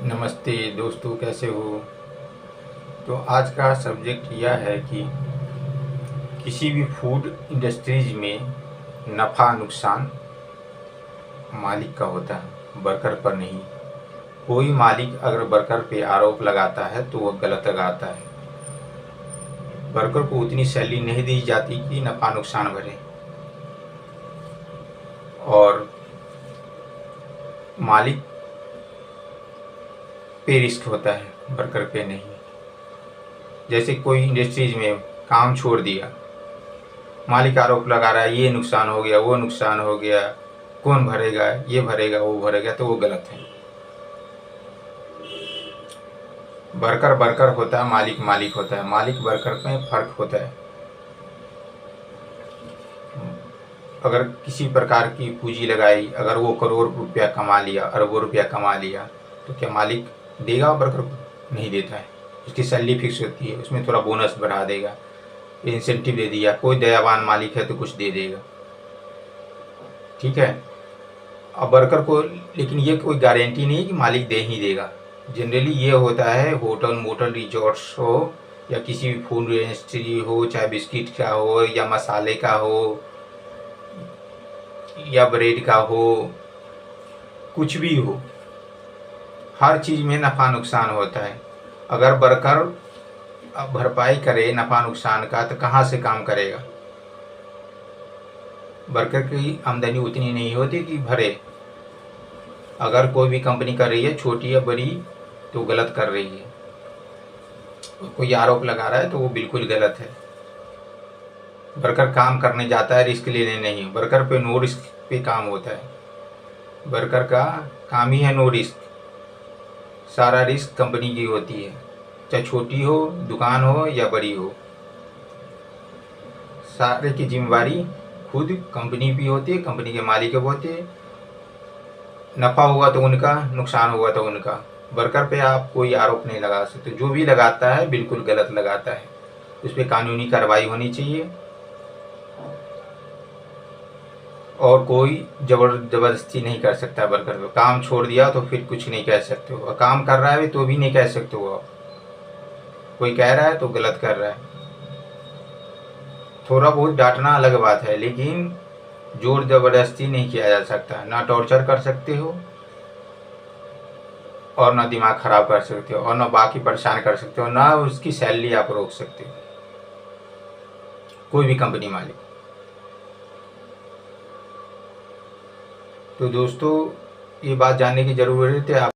नमस्ते दोस्तों, कैसे हो। तो आज का सब्जेक्ट यह है कि किसी भी फूड इंडस्ट्रीज में नफ़ा नुकसान मालिक का होता है, वर्कर पर नहीं। कोई मालिक अगर वर्कर पे आरोप लगाता है तो वह गलत लगाता है। वर्कर को उतनी सैलरी नहीं दी जाती कि नफ़ा नुकसान भरे, और मालिक पे रिस्क होता है, वर्कर पे नहीं। जैसे कोई इंडस्ट्रीज में काम छोड़ दिया, मालिक आरोप लगा रहा है ये नुकसान हो गया, वो नुकसान हो गया, कौन भरेगा, ये भरेगा, वो भरेगा, तो वो गलत है। वर्कर वर्कर होता है, मालिक मालिक होता है। मालिक वर्कर में फर्क होता है। अगर किसी प्रकार की पूंजी लगाई, अगर वो करोड़ रुपया कमा लिया, अरबों रुपया कमा लिया, तो क्या मालिक देगा वर्कर को? नहीं देता है। उसकी सैलरी फिक्स होती है, उसमें थोड़ा बोनस बढ़ा देगा, इंसेंटिव दे दिया। कोई दयावान मालिक है तो कुछ दे देगा, ठीक है। अब वर्कर को लेकिन ये कोई गारंटी नहीं कि मालिक दे ही देगा। जनरली ये होता है, होटल मोटल रिजॉर्ट्स हो या किसी भी फूड इंडस्ट्री हो, चाहे बिस्किट का हो या मसाले का हो या ब्रेड का हो, कुछ भी हो, हर चीज़ में नफ़ा नुकसान होता है। अगर वर्कर भरपाई करे नफ़ा नुकसान का तो कहाँ से काम करेगा? वर्कर की आमदनी उतनी नहीं होती कि भरे। अगर कोई भी कंपनी कर रही है, छोटी या बड़ी, तो गलत कर रही है। कोई आरोप लगा रहा है तो वो बिल्कुल गलत है। वर्कर काम करने जाता है, रिस्क लेने नहीं। वर्कर पे नो रिस्क पे काम होता है। वर्कर का काम ही है नो रिस्क। सारा रिस्क कंपनी की होती है, चाहे छोटी हो दुकान हो या बड़ी हो। सारे की जिम्मेवारी खुद कंपनी भी होती है, कंपनी के मालिक भी होते हैं। नफ़ा होगा तो उनका, नुकसान होगा तो उनका। वर्कर पे आप कोई आरोप नहीं लगा सकते। जो भी लगाता है बिल्कुल गलत लगाता है। उस पर कानूनी कार्रवाई होनी चाहिए, और कोई ज़बरदस्ती नहीं कर सकता वर्कर पे। काम छोड़ दिया तो फिर कुछ नहीं कह सकते हो, और काम कर रहा है तो भी नहीं कह सकते हो आप। कोई कह रहा है तो गलत कर रहा है। थोड़ा बहुत डांटना अलग बात है, लेकिन जोर ज़बरदस्ती नहीं किया जा सकता। ना टॉर्चर कर सकते हो, और ना दिमाग ख़राब कर सकते हो, और ना बाकी परेशान कर सकते हो, ना उसकी सैलरी आप रोक सकते हो, कोई भी कंपनी मालिक। तो दोस्तों, ये बात जानने की ज़रूरत है। आप